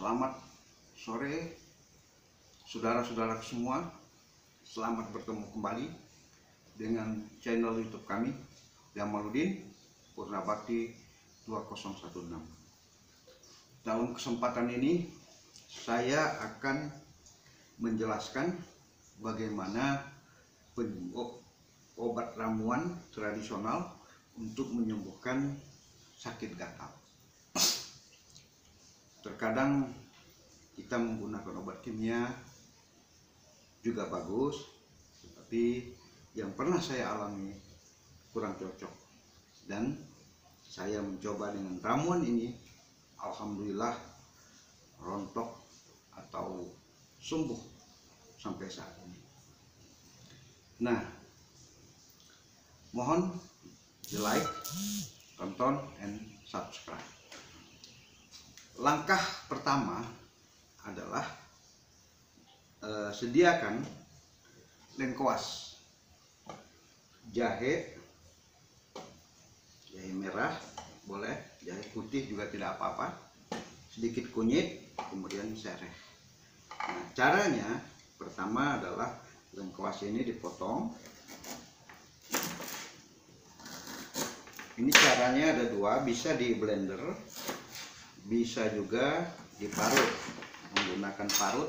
Selamat sore saudara-saudara semua. Selamat bertemu kembali dengan channel YouTube kami, Jamaluddin Purnabakti 2016. Dalam kesempatan ini saya akan menjelaskan bagaimana obat ramuan tradisional untuk menyembuhkan sakit gatal. Terkadang kita menggunakan obat kimia juga bagus, tetapi yang pernah saya alami kurang cocok, dan saya mencoba dengan ramuan ini. Alhamdulillah rontok atau sembuh sampai saat ini. Nah, mohon di like, tonton, and subscribe. Langkah pertama adalah sediakan lengkuas, jahe merah boleh, jahe putih juga tidak apa-apa, sedikit kunyit, kemudian sereh. Nah, caranya pertama adalah lengkuas ini dipotong. Ini caranya ada dua, bisa di blender, bisa juga diparut menggunakan parut,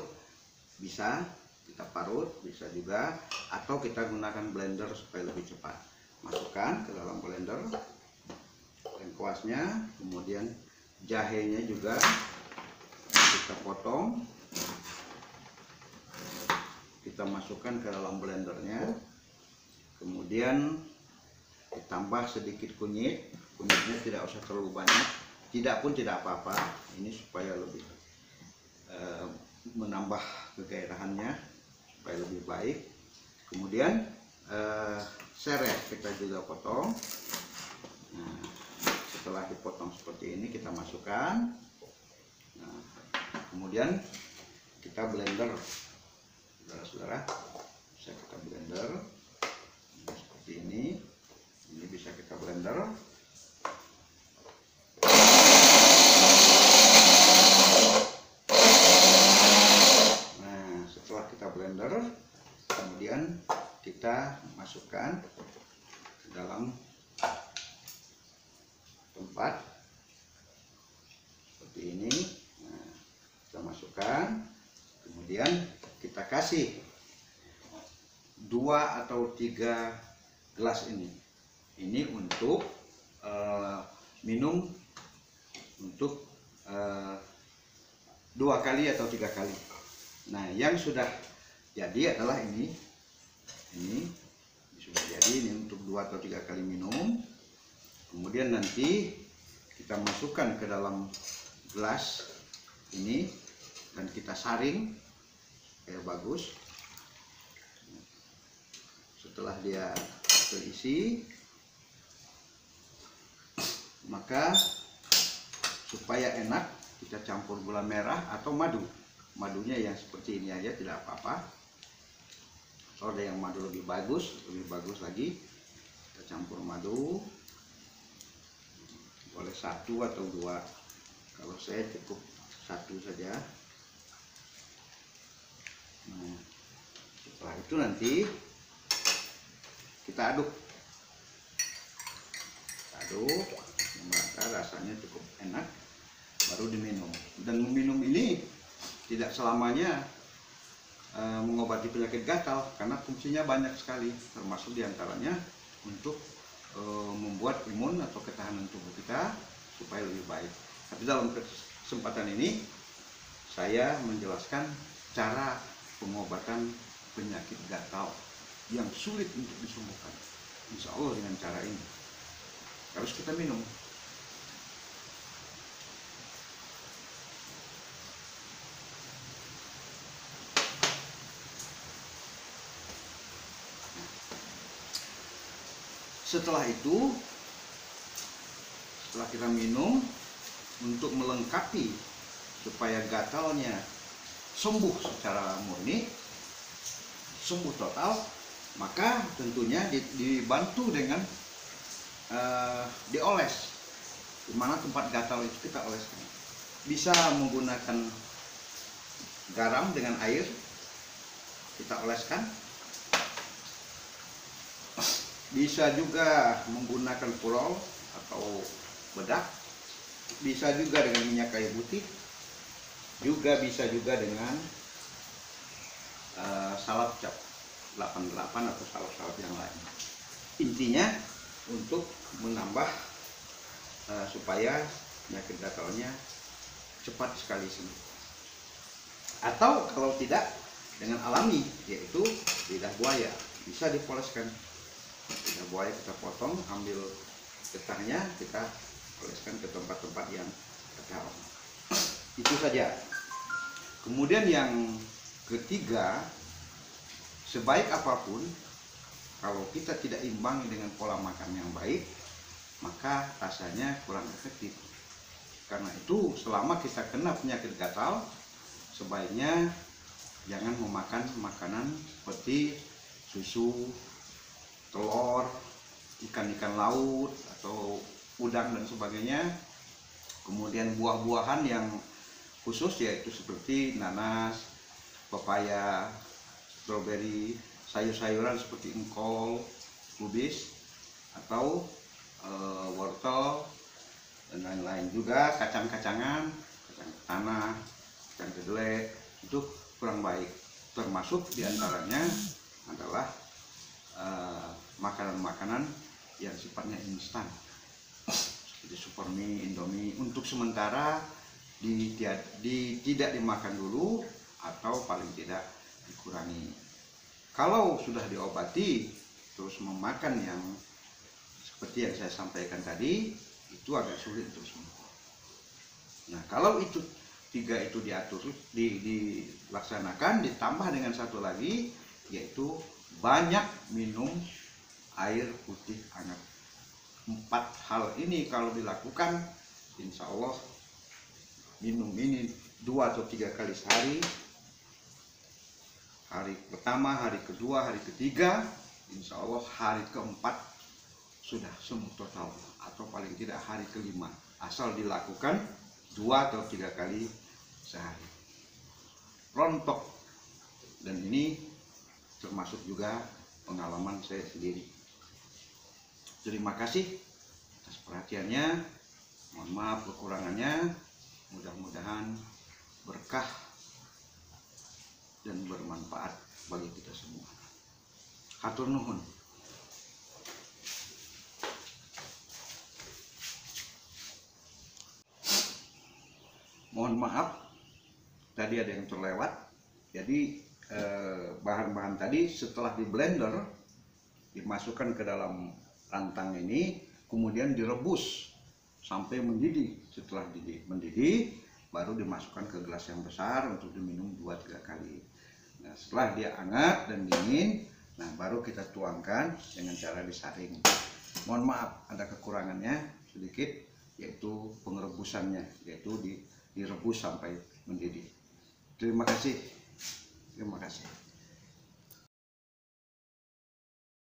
bisa kita parut, bisa juga, atau kita gunakan blender supaya lebih cepat. Masukkan ke dalam blender lengkuasnya, kemudian jahenya juga kita potong, kita masukkan ke dalam blendernya, kemudian ditambah sedikit kunyit. Kunyitnya tidak usah terlalu banyak, tidak pun tidak apa-apa, ini supaya lebih menambah kegairahannya, supaya lebih baik. Kemudian sereh kita juga potong. Nah, setelah dipotong seperti ini kita masukkan. Nah, kemudian kita blender, saudara-saudara, bisa kita blender seperti ini bisa kita blender. Blender, kemudian kita masukkan ke dalam tempat seperti ini. Nah, kita masukkan, kemudian kita kasih 2 atau 3 gelas ini untuk minum untuk 2 kali atau 3 kali. Nah, yang sudah jadi adalah ini sudah jadi, ini untuk 2 atau 3 kali minum. Kemudian nanti kita masukkan ke dalam gelas ini dan kita saring supaya bagus. Setelah dia terisi, maka supaya enak kita campur gula merah atau madu. Madunya yang seperti ini aja tidak apa-apa. Kalau ada yang madu lebih bagus lagi, kita campur madu, boleh 1 atau 2. Kalau saya cukup 1 saja. Nah, setelah itu nanti kita aduk, merata rasanya cukup enak, baru diminum. Dan meminum ini tidak selamanya mengobati penyakit gatal, karena fungsinya banyak sekali, termasuk diantaranya untuk membuat imun atau ketahanan tubuh kita supaya lebih baik. Tapi dalam kesempatan ini saya menjelaskan cara pengobatan penyakit gatal yang sulit untuk disembuhkan. Insya Allah dengan cara ini harus kita minum. Setelah itu, setelah kita minum, untuk melengkapi supaya gatalnya sembuh secara murni, sembuh total, maka tentunya dibantu dengan dioles. Di mana tempat gatal itu kita oleskan. bisa menggunakan garam dengan air, kita oleskan. Bisa juga menggunakan purol atau bedak, bisa juga dengan minyak kayu putih, juga bisa juga dengan salep cap 88 atau salep-salep yang lain. Intinya untuk menambah supaya penyakit gatalnya cepat sekali sembuh. Atau kalau tidak, dengan alami, yaitu lidah buaya, bisa dipoleskan. Lidah buaya kita potong, ambil getahnya, kita oleskan ke tempat-tempat yang gatal. Itu saja. Kemudian yang ketiga, sebaik apapun, kalau kita tidak imbangi dengan pola makan yang baik, maka rasanya kurang efektif. Karena itu, selama kita kena penyakit gatal, sebaiknya jangan memakan makanan seperti susu, telur, ikan-ikan laut, atau udang dan sebagainya. Kemudian buah-buahan yang khusus yaitu seperti nanas, pepaya, stroberi, sayur-sayuran seperti engkol, kubis, atau wortel, dan lain-lain. Juga kacang-kacangan, kacang tanah, kacang kedelai, itu kurang baik. Termasuk diantaranya adalah makanan-makanan yang sifatnya instan seperti super mie, indomie. Untuk sementara tidak dimakan dulu, atau paling tidak dikurangi. Kalau sudah diobati terus memakan yang seperti yang saya sampaikan tadi, itu agak sulit untuk sembuh. Nah, kalau itu tiga itu diatur, dilaksanakan, ditambah dengan satu lagi, yaitu banyak minum air putih hangat. 4 hal ini kalau dilakukan, insya Allah minum ini 2 atau 3 kali sehari, hari pertama, hari kedua, hari ketiga, insya Allah hari keempat sudah sembuh total, atau paling tidak hari kelima, asal dilakukan 2 atau 3 kali sehari. Rontok, dan ini termasuk juga pengalaman saya sendiri. Terima kasih atas perhatiannya. Mohon maaf kekurangannya. Mudah-mudahan berkah dan bermanfaat bagi kita semua. Hatur nuhun. Mohon maaf, tadi ada yang terlewat. Jadi bahan-bahan tadi setelah di blender, dimasukkan ke dalam rantang ini, kemudian direbus sampai mendidih. Setelah mendidih, baru dimasukkan ke gelas yang besar untuk diminum 2-3 kali. Nah, setelah dia hangat dan dingin, nah baru kita tuangkan dengan cara disaring. Mohon maaf ada kekurangannya sedikit, yaitu pengerebusannya, yaitu direbus sampai mendidih. Terima kasih.